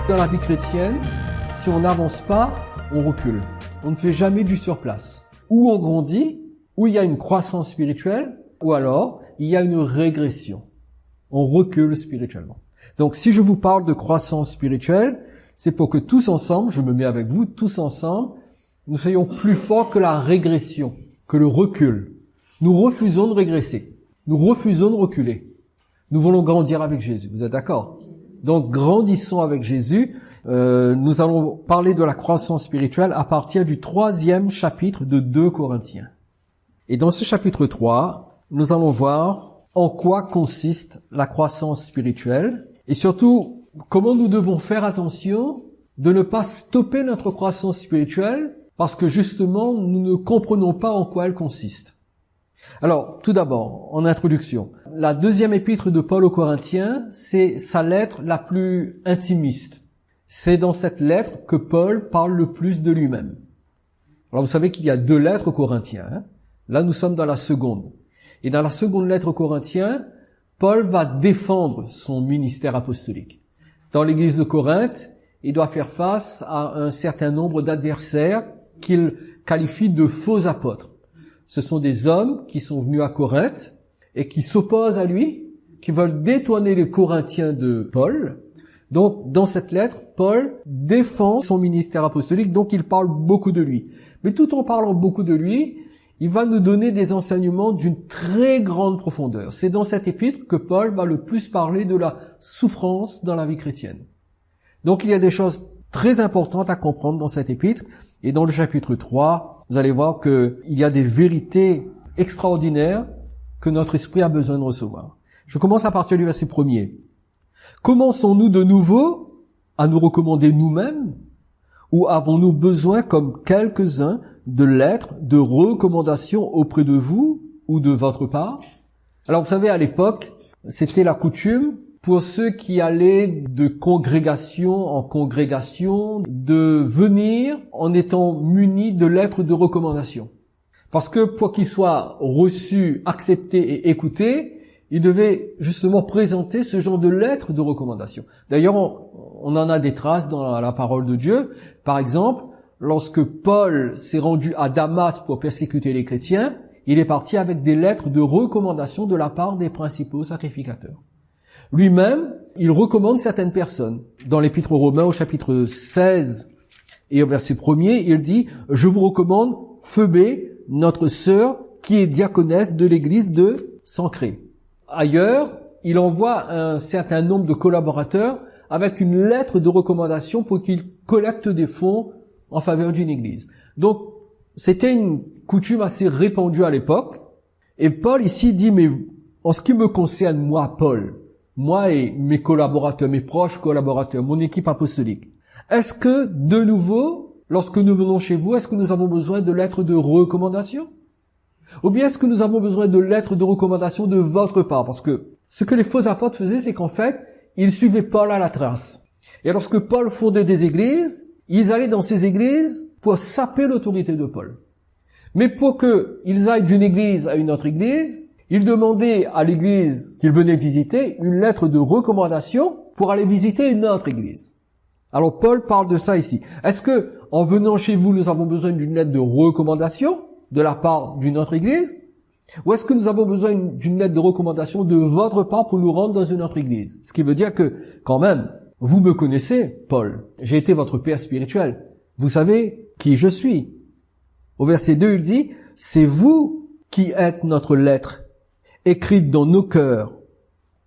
Dans la vie chrétienne, si on n'avance pas, on recule. On ne fait jamais du surplace. Ou on grandit, ou il y a une croissance spirituelle, ou alors il y a une régression. On recule spirituellement. Donc si je vous parle de croissance spirituelle, c'est pour que tous ensemble, je me mets avec vous, tous ensemble, nous soyons plus forts que la régression, que le recul. Nous refusons de régresser. Nous refusons de reculer. Nous voulons grandir avec Jésus. Vous êtes d'accord? Donc, grandissons avec Jésus. Nous allons parler de la croissance spirituelle à partir du 3e chapitre de 2 Corinthiens. Et dans ce chapitre 3, nous allons voir en quoi consiste la croissance spirituelle et surtout comment nous devons faire attention de ne pas stopper notre croissance spirituelle parce que justement, nous ne comprenons pas en quoi elle consiste. Alors, tout d'abord, en introduction, la 2e épître de Paul aux Corinthiens, c'est sa lettre la plus intimiste. C'est dans cette lettre que Paul parle le plus de lui-même. Alors, vous savez qu'il y a 2 lettres aux Corinthiens. Hein. Là, nous sommes dans la seconde. Et dans la seconde lettre aux Corinthiens, Paul va défendre son ministère apostolique. Dans l'église de Corinthe, il doit faire face à un certain nombre d'adversaires qu'il qualifie de faux apôtres. Ce sont des hommes qui sont venus à Corinthe et qui s'opposent à lui, qui veulent détourner les Corinthiens de Paul. Donc, dans cette lettre, Paul défend son ministère apostolique, donc il parle beaucoup de lui. Mais tout en parlant beaucoup de lui, il va nous donner des enseignements d'une très grande profondeur. C'est dans cet épître que Paul va le plus parler de la souffrance dans la vie chrétienne. Donc, il y a des choses très importantes à comprendre dans cet épître. Et dans le chapitre 3, vous allez voir qu'il y a des vérités extraordinaires que notre esprit a besoin de recevoir. Je commence à partir du verset 1er. Commençons-nous de nouveau à nous recommander nous-mêmes ou avons-nous besoin, comme quelques-uns, de lettres de recommandation auprès de vous ou de votre part? Alors vous savez, à l'époque, c'était la coutume pour ceux qui allaient de congrégation en congrégation, de venir en étant munis de lettres de recommandation. Parce que pour qu'ils soient reçus, acceptés et écoutés, ils devaient justement présenter ce genre de lettres de recommandation. D'ailleurs, on en a des traces dans la parole de Dieu. Par exemple, lorsque Paul s'est rendu à Damas pour persécuter les chrétiens, il est parti avec des lettres de recommandation de la part des principaux sacrificateurs. Lui-même, il recommande certaines personnes. Dans l'épître aux Romains, au chapitre 16 et au verset 1er, il dit « Je vous recommande Phoebé, notre sœur, qui est diaconesse de l'église de Sancrée. » Ailleurs, il envoie un certain nombre de collaborateurs avec une lettre de recommandation pour qu'ils collectent des fonds en faveur d'une église. Donc, c'était une coutume assez répandue à l'époque. Et Paul ici dit « Mais en ce qui me concerne, moi, Paul, moi et mes collaborateurs, mes proches collaborateurs, mon équipe apostolique, est-ce que, de nouveau, lorsque nous venons chez vous, est-ce que nous avons besoin de lettres de recommandation? Ou bien est-ce que nous avons besoin de lettres de recommandation de votre part? Parce que ce que les faux apôtres faisaient, c'est qu'en fait, ils suivaient Paul à la trace. Et lorsque Paul fondait des églises, ils allaient dans ces églises pour saper l'autorité de Paul. Mais pour qu'ils aillent d'une église à une autre église, il demandait à l'église qu'il venait visiter une lettre de recommandation pour aller visiter une autre église. Alors Paul parle de ça ici. Est-ce que, en venant chez vous, nous avons besoin d'une lettre de recommandation de la part d'une autre église? Ou est-ce que nous avons besoin d'une lettre de recommandation de votre part pour nous rendre dans une autre église? Ce qui veut dire que, quand même, vous me connaissez, Paul. J'ai été votre père spirituel. Vous savez qui je suis. Au verset 2, il dit, « C'est vous qui êtes notre lettre, écrite dans nos cœurs,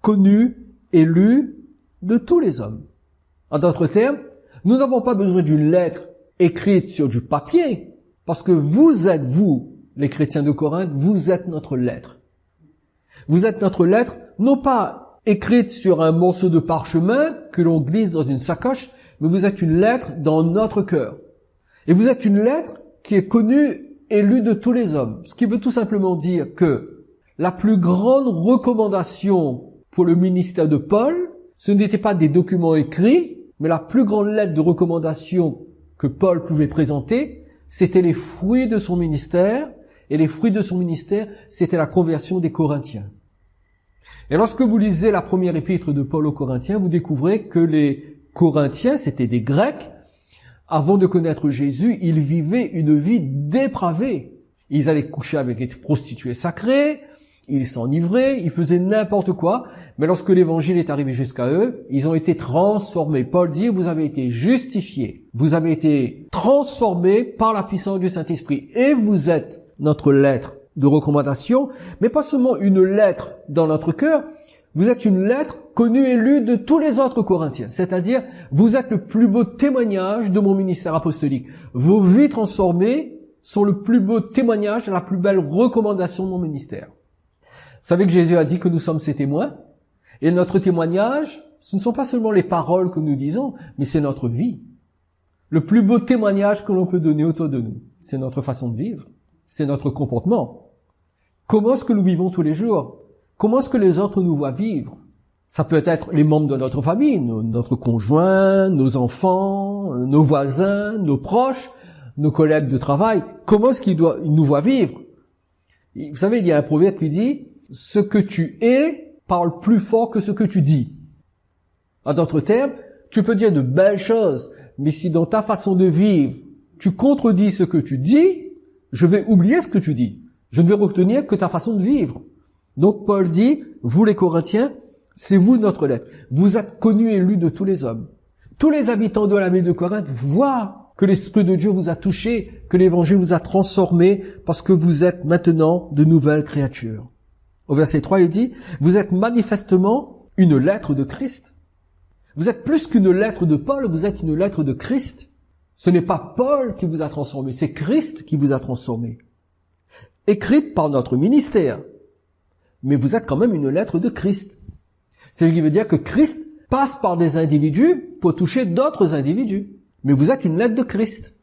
connue et lue de tous les hommes. » En d'autres termes, nous n'avons pas besoin d'une lettre écrite sur du papier, parce que vous êtes, vous, les chrétiens de Corinthe, vous êtes notre lettre. Vous êtes notre lettre, non pas écrite sur un morceau de parchemin que l'on glisse dans une sacoche, mais vous êtes une lettre dans notre cœur. Et vous êtes une lettre qui est connue et lue de tous les hommes. Ce qui veut tout simplement dire que la plus grande recommandation pour le ministère de Paul, ce n'était pas des documents écrits, mais la plus grande lettre de recommandation que Paul pouvait présenter, c'était les fruits de son ministère, et les fruits de son ministère, c'était la conversion des Corinthiens. Et lorsque vous lisez la première épître de Paul aux Corinthiens, vous découvrez que les Corinthiens, c'était des Grecs. Avant de connaître Jésus, ils vivaient une vie dépravée. Ils allaient coucher avec des prostituées sacrées, ils s'enivraient, ils faisaient n'importe quoi. Mais lorsque l'évangile est arrivé jusqu'à eux, ils ont été transformés. Paul dit, vous avez été justifiés. Vous avez été transformés par la puissance du Saint-Esprit. Et vous êtes notre lettre de recommandation, mais pas seulement une lettre dans notre cœur. Vous êtes une lettre connue et lue de tous les autres Corinthiens. C'est-à-dire, vous êtes le plus beau témoignage de mon ministère apostolique. Vos vies transformées sont le plus beau témoignage, la plus belle recommandation de mon ministère. Vous savez que Jésus a dit que nous sommes ses témoins. Et notre témoignage, ce ne sont pas seulement les paroles que nous disons, mais c'est notre vie. Le plus beau témoignage que l'on peut donner autour de nous, c'est notre façon de vivre, c'est notre comportement. Comment est-ce que nous vivons tous les jours? Comment est-ce que les autres nous voient vivre? Ça peut être les membres de notre famille, notre conjoint, nos enfants, nos voisins, nos proches, nos collègues de travail. Comment est-ce qu'ils nous voient vivre? Vous savez, il y a un proverbe qui dit « Ce que tu es parle plus fort que ce que tu dis ». En d'autres termes, tu peux dire de belles choses, mais si dans ta façon de vivre, tu contredis ce que tu dis, je vais oublier ce que tu dis. Je ne vais retenir que ta façon de vivre. Donc Paul dit, vous les Corinthiens, c'est vous notre lettre. Vous êtes connus et lus de tous les hommes. Tous les habitants de la ville de Corinthe voient que l'Esprit de Dieu vous a touché, que l'Évangile vous a transformé, parce que vous êtes maintenant de nouvelles créatures. Au verset 3, il dit, vous êtes manifestement une lettre de Christ. Vous êtes plus qu'une lettre de Paul, vous êtes une lettre de Christ. Ce n'est pas Paul qui vous a transformé, c'est Christ qui vous a transformé. Écrite par notre ministère. Mais vous êtes quand même une lettre de Christ. C'est ce qui veut dire que Christ passe par des individus pour toucher d'autres individus. Mais vous êtes une lettre de Christ.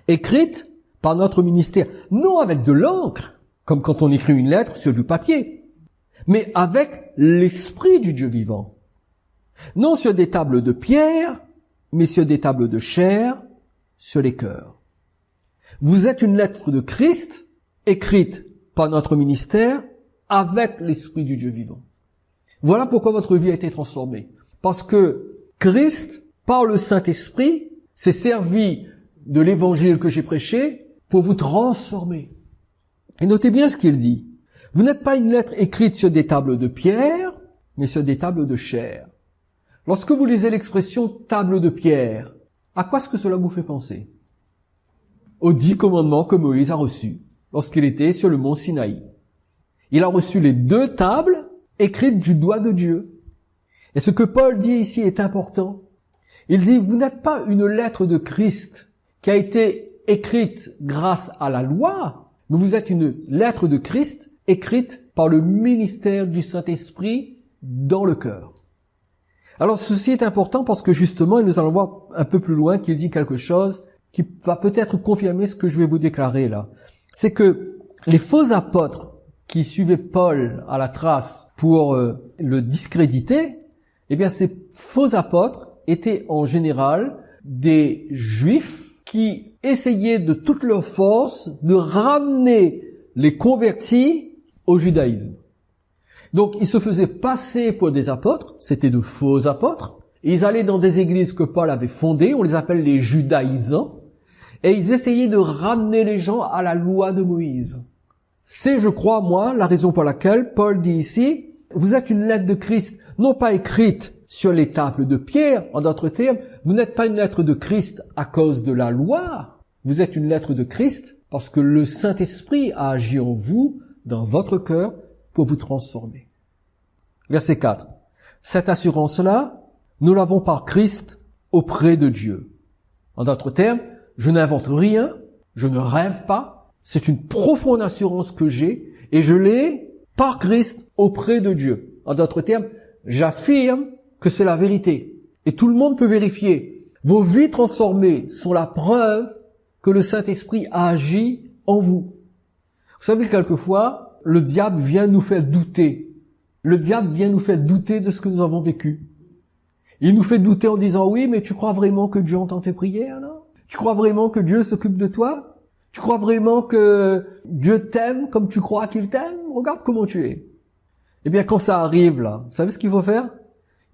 Écrite par notre ministère. Non avec de l'encre, comme quand on écrit une lettre sur du papier, mais avec l'Esprit du Dieu vivant. Non sur des tables de pierre, mais sur des tables de chair, sur les cœurs. Vous êtes une lettre de Christ, écrite par notre ministère, avec l'Esprit du Dieu vivant. Voilà pourquoi votre vie a été transformée. Parce que Christ, par le Saint-Esprit, s'est servi de l'évangile que j'ai prêché pour vous transformer. Et notez bien ce qu'il dit. Vous n'êtes pas une lettre écrite sur des tables de pierre, mais sur des tables de chair. Lorsque vous lisez l'expression table de pierre, à quoi est-ce que cela vous fait penser? Aux 10 commandements que Moïse a reçus lorsqu'il était sur le mont Sinaï. Il a reçu les 2 tables écrites du doigt de Dieu. Et ce que Paul dit ici est important. Il dit, vous n'êtes pas une lettre de Christ qui a été écrite grâce à la loi, mais vous êtes une lettre de Christ écrite par le ministère du Saint-Esprit dans le cœur. Alors ceci est important parce que justement, nous allons voir un peu plus loin qu'il dit quelque chose qui va peut-être confirmer ce que je vais vous déclarer là. C'est que les faux apôtres qui suivaient Paul à la trace pour le discréditer, eh bien ces faux apôtres étaient en général des juifs qui essayaient de toute leur force de ramener les convertis au judaïsme. Donc ils se faisaient passer pour des apôtres, c'était de faux apôtres, et ils allaient dans des églises que Paul avait fondées, on les appelle les judaïsants, et ils essayaient de ramener les gens à la loi de Moïse. C'est, je crois, moi, la raison pour laquelle Paul dit ici, vous êtes une lettre de Christ, non pas écrite sur les tables de pierre, en d'autres termes, vous n'êtes pas une lettre de Christ à cause de la loi, vous êtes une lettre de Christ parce que le Saint-Esprit a agi en vous, dans votre cœur, pour vous transformer. Verset 4. Cette assurance-là, nous l'avons par Christ auprès de Dieu. En d'autres termes, je n'invente rien, je ne rêve pas, c'est une profonde assurance que j'ai et je l'ai par Christ auprès de Dieu. En d'autres termes, j'affirme que c'est la vérité. Et tout le monde peut vérifier. Vos vies transformées sont la preuve que le Saint-Esprit a agi en vous. Vous savez, quelquefois, le diable vient nous faire douter. Le diable vient nous faire douter de ce que nous avons vécu. Il nous fait douter en disant, oui, mais tu crois vraiment que Dieu entend tes prières, là? Tu crois vraiment que Dieu s'occupe de toi? Tu crois vraiment que Dieu t'aime comme tu crois qu'il t'aime? Regarde comment tu es. Eh bien, quand ça arrive, là, vous savez ce qu'il faut faire?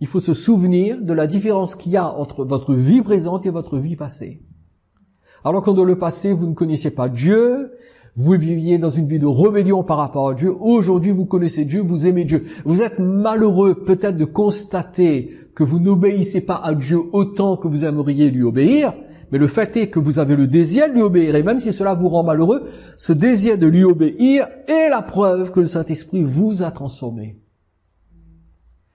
Il faut se souvenir de la différence qu'il y a entre votre vie présente et votre vie passée. Alors que dans le passé, vous ne connaissiez pas Dieu, vous viviez dans une vie de rébellion par rapport à Dieu. Aujourd'hui, vous connaissez Dieu, vous aimez Dieu. Vous êtes malheureux peut-être de constater que vous n'obéissez pas à Dieu autant que vous aimeriez lui obéir, mais le fait est que vous avez le désir de lui obéir, et même si cela vous rend malheureux, ce désir de lui obéir est la preuve que le Saint-Esprit vous a transformé.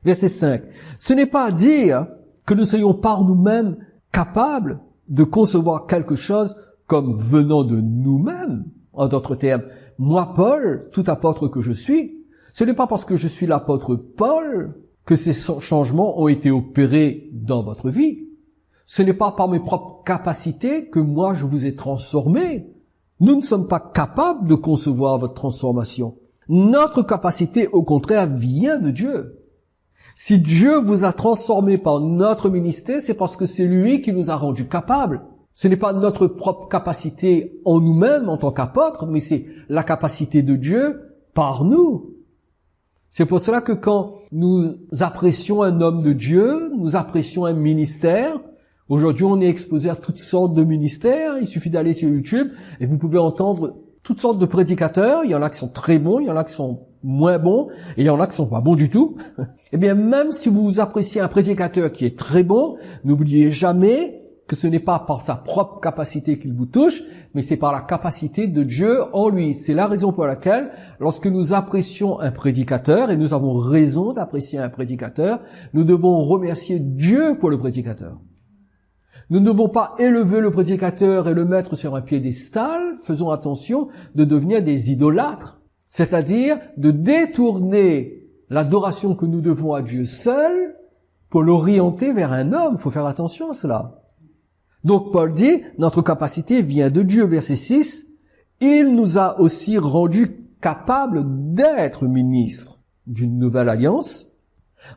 Verset 5. Ce n'est pas à dire que nous soyons par nous-mêmes capables de concevoir quelque chose comme venant de nous-mêmes. En d'autres termes, moi, Paul, tout apôtre que je suis, ce n'est pas parce que je suis l'apôtre Paul que ces changements ont été opérés dans votre vie. Ce n'est pas par mes propres capacités que moi je vous ai transformé. Nous ne sommes pas capables de concevoir votre transformation. Notre capacité, au contraire, vient de Dieu. Si Dieu vous a transformé par notre ministère, c'est parce que c'est lui qui nous a rendus capables. Ce n'est pas notre propre capacité en nous-mêmes en tant qu'apôtres, mais c'est la capacité de Dieu par nous. C'est pour cela que quand nous apprécions un homme de Dieu, nous apprécions un ministère. Aujourd'hui, on est exposé à toutes sortes de ministères. Il suffit d'aller sur YouTube et vous pouvez entendre toutes sortes de prédicateurs. Il y en a qui sont très bons, il y en a qui sont moins bons, et il y en a qui sont pas bons du tout. Eh bien, même si vous appréciez un prédicateur qui est très bon, n'oubliez jamais que ce n'est pas par sa propre capacité qu'il vous touche, mais c'est par la capacité de Dieu en lui. C'est la raison pour laquelle, lorsque nous apprécions un prédicateur, et nous avons raison d'apprécier un prédicateur, nous devons remercier Dieu pour le prédicateur. Nous ne devons pas élever le prédicateur et le mettre sur un piédestal. Faisons attention de devenir des idolâtres, c'est-à-dire de détourner l'adoration que nous devons à Dieu seul pour l'orienter vers un homme. Il faut faire attention à cela. Donc Paul dit, notre capacité vient de Dieu, verset 6. Il nous a aussi rendus capables d'être ministres d'une nouvelle alliance,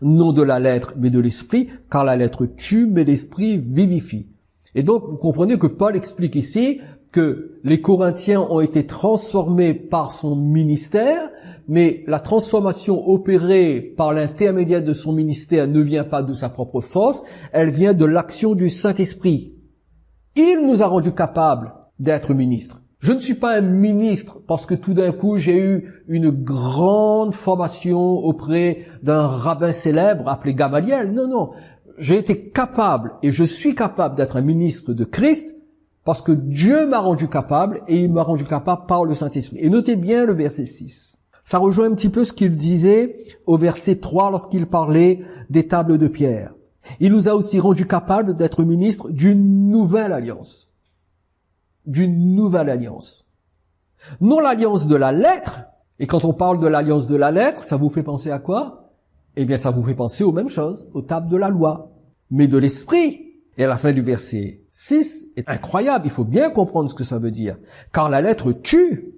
non de la lettre, mais de l'esprit, car la lettre tue, mais l'esprit vivifie. Et donc, vous comprenez que Paul explique ici que les Corinthiens ont été transformés par son ministère, mais la transformation opérée par l'intermédiaire de son ministère ne vient pas de sa propre force, elle vient de l'action du Saint-Esprit. Il nous a rendus capables d'être ministres. Je ne suis pas un ministre parce que tout d'un coup j'ai eu une grande formation auprès d'un rabbin célèbre appelé Gamaliel. Non, non. J'ai été capable et je suis capable d'être un ministre de Christ parce que Dieu m'a rendu capable et il m'a rendu capable par le Saint-Esprit. Et notez bien le verset 6. Ça rejoint un petit peu ce qu'il disait au verset 3 lorsqu'il parlait des tables de pierre. Il nous a aussi rendus capables d'être ministres d'une nouvelle alliance. D'une nouvelle alliance. Non l'alliance de la lettre, et quand on parle de l'alliance de la lettre, ça vous fait penser à quoi? Eh bien, ça vous fait penser aux mêmes choses, aux tables de la loi, mais de l'esprit. Et à la fin du verset 6 est incroyable, il faut bien comprendre ce que ça veut dire. Car la lettre tue.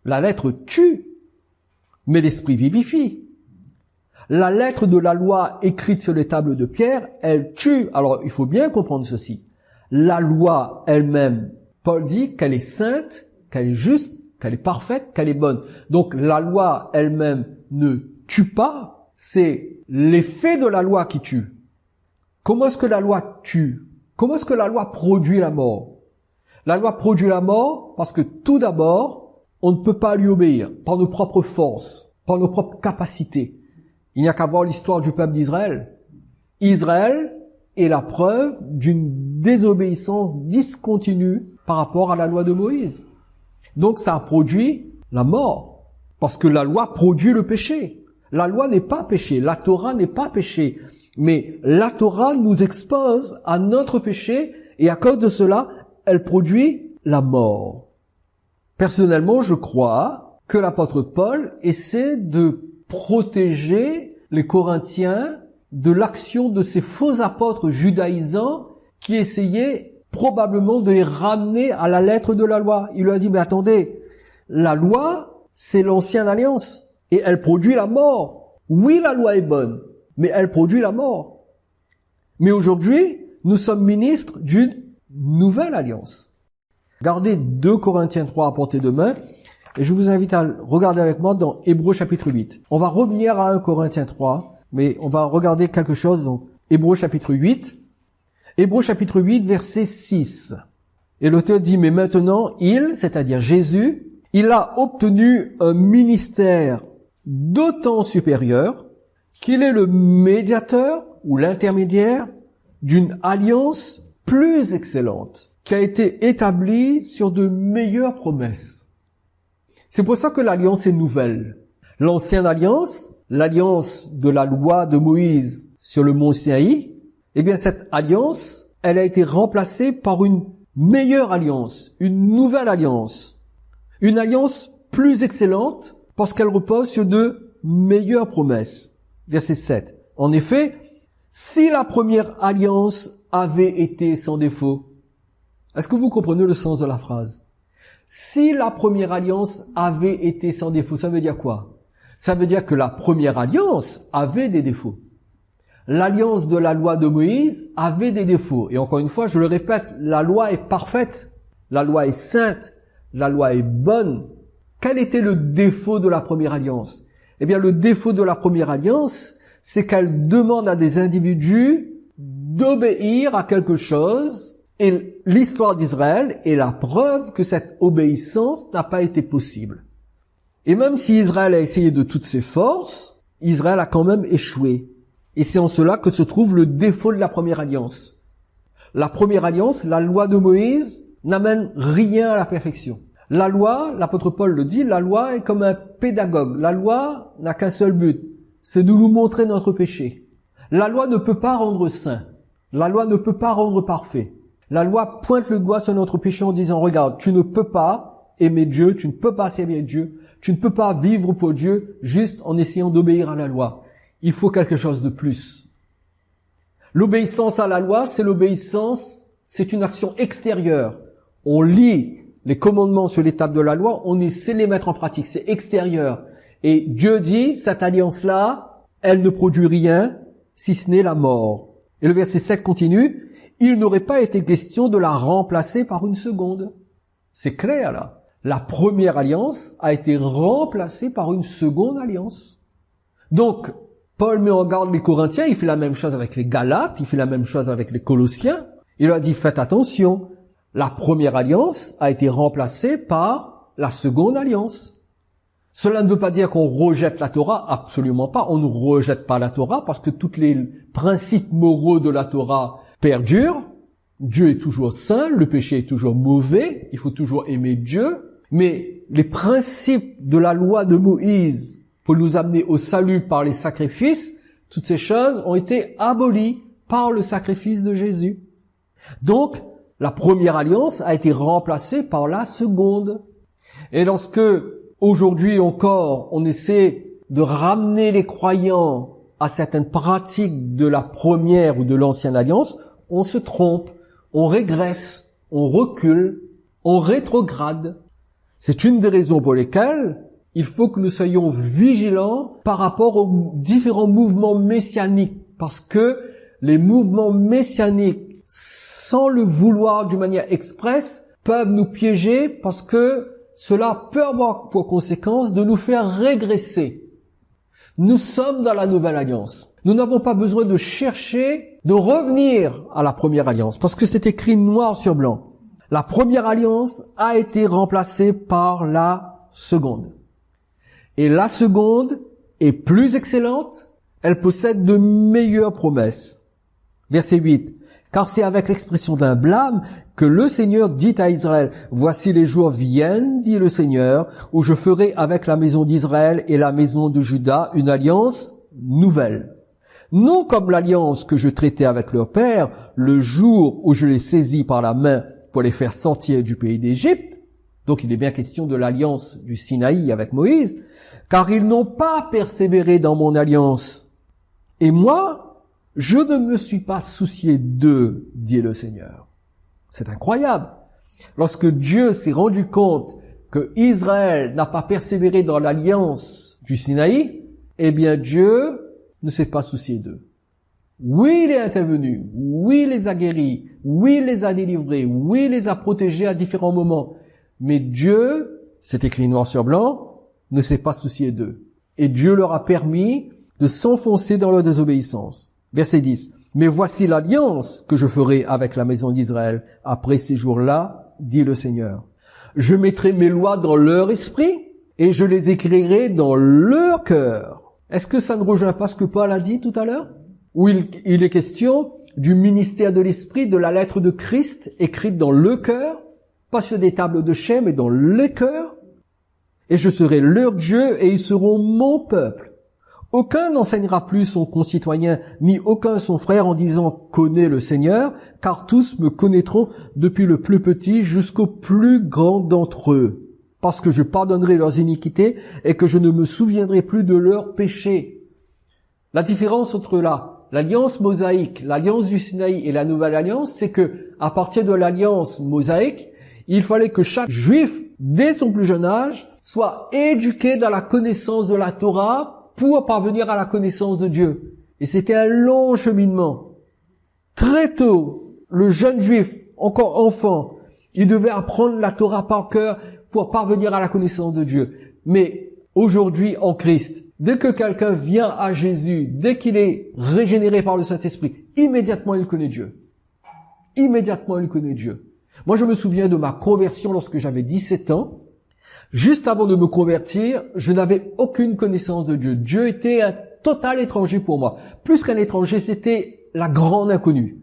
La lettre tue, mais l'esprit vivifie. La lettre de la loi écrite sur les tables de pierre, elle tue. Alors, il faut bien comprendre ceci. La loi elle-même, Paul dit qu'elle est sainte, qu'elle est juste, qu'elle est parfaite, qu'elle est bonne. Donc, la loi elle-même ne tue pas, c'est l'effet de la loi qui tue. Comment est-ce que la loi tue? Comment est-ce que la loi produit la mort? La loi produit la mort parce que tout d'abord, on ne peut pas lui obéir par nos propres forces, par nos propres capacités. Il n'y a qu'à voir l'histoire du peuple d'Israël. Israël est la preuve d'une désobéissance discontinue par rapport à la loi de Moïse. Donc ça a produit la mort, parce que la loi produit le péché. La loi n'est pas péché, la Torah n'est pas péché, mais la Torah nous expose à notre péché et à cause de cela, elle produit la mort. Personnellement, je crois que l'apôtre Paul essaie de protéger les Corinthiens de l'action de ces faux apôtres judaïsants qui essayaient probablement de les ramener à la lettre de la loi. Il leur a dit, mais attendez, la loi, c'est l'ancienne alliance et elle produit la mort. Oui, la loi est bonne, mais elle produit la mort. Mais aujourd'hui, nous sommes ministres d'une nouvelle alliance. Gardez 2 Corinthiens 3 à portée de main. Et je vous invite à regarder avec moi dans Hébreux chapitre 8. On va revenir à 1 Corinthiens 3 Mais on va regarder quelque chose dans Hébreux chapitre 8. Hébreux chapitre 8, verset 6. Et l'auteur dit, mais maintenant, c'est-à-dire Jésus, il a obtenu un ministère d'autant supérieur qu'il est le médiateur ou l'intermédiaire d'une alliance plus excellente qui a été établie sur de meilleures promesses. C'est pour ça que l'alliance est nouvelle. L'ancienne alliance, l'alliance de la loi de Moïse sur le mont Sinaï, eh bien cette alliance, elle a été remplacée par une meilleure alliance, une nouvelle alliance. Une alliance plus excellente parce qu'elle repose sur de meilleures promesses. Verset 7. En effet, si la première alliance avait été sans défaut, est-ce que vous comprenez le sens de la phrase? Si la première alliance avait été sans défaut, ça veut dire quoi? Ça veut dire que la première alliance avait des défauts. L'alliance de la loi de Moïse avait des défauts. Et encore une fois, je le répète, la loi est parfaite, la loi est sainte, la loi est bonne. Quel était le défaut de la première alliance? Eh bien, le défaut de la première alliance, c'est qu'elle demande à des individus d'obéir à quelque chose, et l'histoire d'Israël est la preuve que cette obéissance n'a pas été possible. Et même si Israël a essayé de toutes ses forces, Israël a quand même échoué. Et c'est en cela que se trouve le défaut de la première alliance. La première alliance, la loi de Moïse, n'amène rien à la perfection. La loi, l'apôtre Paul le dit, la loi est comme un pédagogue. La loi n'a qu'un seul but, c'est de nous montrer notre péché. La loi ne peut pas rendre saint. La loi ne peut pas rendre parfait. La loi pointe le doigt sur notre péché en disant, regarde, tu ne peux pas aimer Dieu, tu ne peux pas servir Dieu, tu ne peux pas vivre pour Dieu juste en essayant d'obéir à la loi. Il faut quelque chose de plus. L'obéissance à la loi, c'est une action extérieure. On lit les commandements sur les tables de la loi, on essaie de les mettre en pratique, c'est extérieur. Et Dieu dit, cette alliance-là, elle ne produit rien, si ce n'est la mort. Et le verset 7 continue, il n'aurait pas été question de la remplacer par une seconde. C'est clair là. La première alliance a été remplacée par une seconde alliance. Donc, Paul met en garde les Corinthiens, il fait la même chose avec les Galates, il fait la même chose avec les Colossiens. Il leur a dit, faites attention, la première alliance a été remplacée par la seconde alliance. Cela ne veut pas dire qu'on rejette la Torah, absolument pas. On ne rejette pas la Torah parce que tous les principes moraux de la Torah perdurent. Dieu est toujours saint, le péché est toujours mauvais, il faut toujours aimer Dieu. Mais les principes de la loi de Moïse pour nous amener au salut par les sacrifices, toutes ces choses ont été abolies par le sacrifice de Jésus. Donc, la première alliance a été remplacée par la seconde. Et lorsque, aujourd'hui encore, on essaie de ramener les croyants à certaines pratiques de la première ou de l'ancienne alliance, on se trompe, on régresse, on recule, on rétrograde. C'est une des raisons pour lesquelles il faut que nous soyons vigilants par rapport aux différents mouvements messianiques, parce que les mouvements messianiques, sans le vouloir d'une manière expresse, peuvent nous piéger parce que cela peut avoir pour conséquence de nous faire régresser. Nous sommes dans la nouvelle alliance. Nous n'avons pas besoin de chercher, de revenir à la première alliance, parce que c'est écrit noir sur blanc. La première alliance a été remplacée par la seconde. Et la seconde est plus excellente, elle possède de meilleures promesses. Verset 8. Car c'est avec l'expression d'un blâme que le Seigneur dit à Israël, « Voici les jours viennent, dit le Seigneur, où je ferai avec la maison d'Israël et la maison de Juda une alliance nouvelle. Non comme l'alliance que je traitais avec leur père le jour où je les saisis par la main pour les faire sortir du pays d'Égypte. » Donc il est bien question de l'alliance du Sinaï avec Moïse. « Car ils n'ont pas persévéré dans mon alliance. Et moi, je ne me suis pas soucié d'eux, dit le Seigneur. » C'est incroyable. Lorsque Dieu s'est rendu compte que Israël n'a pas persévéré dans l'alliance du Sinaï, eh bien Dieu ne s'est pas soucié d'eux. Oui, il est intervenu. Oui, il les a guéris. Oui, il les a délivrés. Oui, il les a protégés à différents moments. Mais Dieu, c'est écrit noir sur blanc, ne s'est pas soucié d'eux. Et Dieu leur a permis de s'enfoncer dans leur désobéissance. Verset 10. Mais voici l'alliance que je ferai avec la maison d'Israël après ces jours-là, dit le Seigneur. Je mettrai mes lois dans leur esprit et je les écrirai dans leur cœur. Est-ce que ça ne rejoint pas ce que Paul a dit tout à l'heure? Où il est question du ministère de l'esprit, de la lettre de Christ écrite dans le cœur, pas sur des tables de chais, mais dans le cœur. Et je serai leur Dieu et ils seront mon peuple. Aucun n'enseignera plus son concitoyen, ni aucun son frère en disant « Connais le Seigneur », car tous me connaîtront depuis le plus petit jusqu'au plus grand d'entre eux, parce que je pardonnerai leurs iniquités et que je ne me souviendrai plus de leurs péchés. La différence entre l'alliance mosaïque, l'alliance du Sinaï et la nouvelle alliance, c'est que à partir de l'alliance mosaïque, il fallait que chaque juif, dès son plus jeune âge, soit éduqué dans la connaissance de la Torah pour parvenir à la connaissance de Dieu. Et c'était un long cheminement. Très tôt, le jeune juif, encore enfant, il devait apprendre la Torah par cœur pour parvenir à la connaissance de Dieu. Mais aujourd'hui, en Christ, dès que quelqu'un vient à Jésus, dès qu'il est régénéré par le Saint-Esprit, immédiatement il connaît Dieu. Immédiatement il connaît Dieu. Moi, je me souviens de ma conversion lorsque j'avais 17 ans. Juste avant de me convertir, je n'avais aucune connaissance de Dieu. Dieu était un total étranger pour moi. Plus qu'un étranger, c'était la grande inconnue.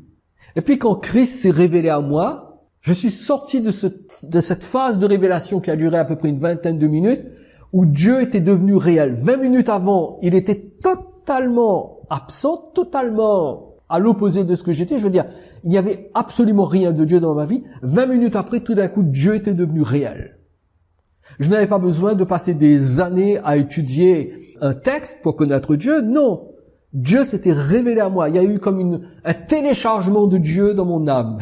Et puis quand Christ s'est révélé à moi, je suis sorti de cette phase de révélation qui a duré à peu près une vingtaine de minutes, où Dieu était devenu réel. 20 minutes avant, il était totalement absent, totalement à l'opposé de ce que j'étais. Je veux dire, il n'y avait absolument rien de Dieu dans ma vie. 20 minutes après, tout d'un coup, Dieu était devenu réel. Je n'avais pas besoin de passer des années à étudier un texte pour connaître Dieu. Non. Dieu s'était révélé à moi. Il y a eu comme un téléchargement de Dieu dans mon âme.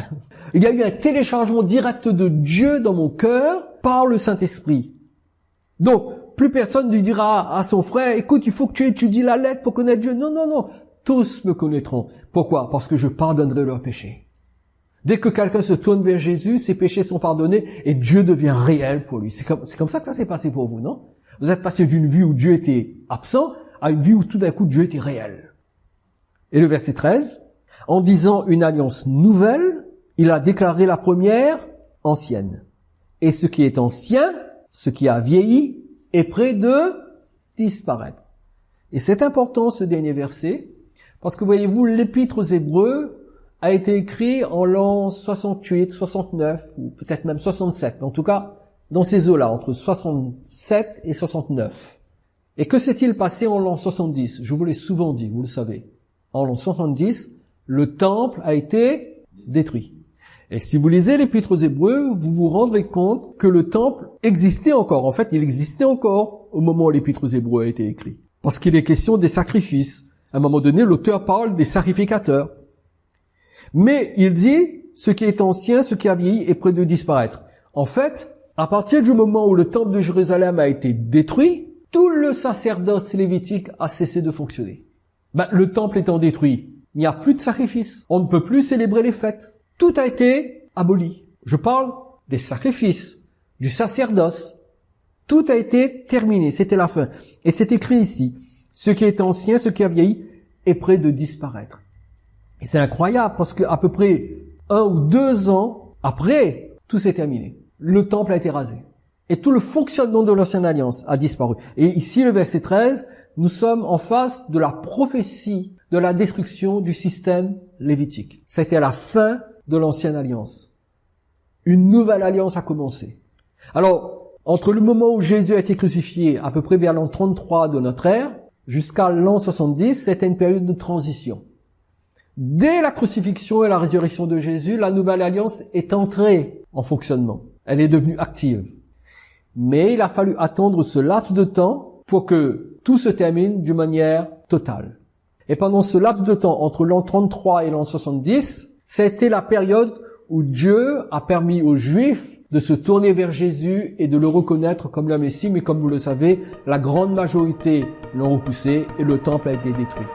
Il y a eu un téléchargement direct de Dieu dans mon cœur par le Saint-Esprit. Donc, plus personne ne dira à son frère, écoute, il faut que tu étudies la lettre pour connaître Dieu. Non, non, non. Tous me connaîtront. Pourquoi? Parce que je pardonnerai leurs péchés. Dès que quelqu'un se tourne vers Jésus, ses péchés sont pardonnés et Dieu devient réel pour lui. C'est comme ça que ça s'est passé pour vous, non? Vous êtes passé d'une vie où Dieu était absent à une vie où tout d'un coup Dieu était réel. Et le verset 13, en disant une alliance nouvelle, il a déclaré la première ancienne. Et ce qui est ancien, ce qui a vieilli, est près de disparaître. Et c'est important ce dernier verset, parce que voyez-vous, l'épître aux Hébreux a été écrit en l'an 68, 69, ou peut-être même 67. En tout cas, dans ces eaux-là, entre 67 et 69. Et que s'est-il passé en l'an 70? Je vous l'ai souvent dit, vous le savez. En l'an 70, le temple a été détruit. Et si vous lisez l'Épître aux Hébreux, vous vous rendrez compte que le temple existait encore. En fait, il existait encore au moment où l'Épître aux Hébreux a été écrit. Parce qu'il est question des sacrifices. À un moment donné, l'auteur parle des sacrificateurs. Mais il dit, ce qui est ancien, ce qui a vieilli est près de disparaître. En fait, à partir du moment où le temple de Jérusalem a été détruit, tout le sacerdoce lévitique a cessé de fonctionner. Le temple étant détruit, il n'y a plus de sacrifices. On ne peut plus célébrer les fêtes. Tout a été aboli. Je parle des sacrifices, du sacerdoce. Tout a été terminé. C'était la fin. Et c'est écrit ici, ce qui est ancien, ce qui a vieilli est près de disparaître. Et c'est incroyable parce que à peu près 1 ou 2 ans après, tout s'est terminé. Le temple a été rasé. Et tout le fonctionnement de l'ancienne alliance a disparu. Et ici, le verset 13, nous sommes en face de la prophétie de la destruction du système lévitique. Ça a été à la fin de l'ancienne alliance. Une nouvelle alliance a commencé. Alors, entre le moment où Jésus a été crucifié, à peu près vers l'an 33 de notre ère, jusqu'à l'an 70, c'était une période de transition. Dès la crucifixion et la résurrection de Jésus, la nouvelle alliance est entrée en fonctionnement. Elle est devenue active. Mais il a fallu attendre ce laps de temps pour que tout se termine d'une manière totale. Et pendant ce laps de temps, entre l'an 33 et l'an 70, ça a été la période où Dieu a permis aux Juifs de se tourner vers Jésus et de le reconnaître comme le Messie. Mais comme vous le savez, la grande majorité l'ont repoussé et le temple a été détruit.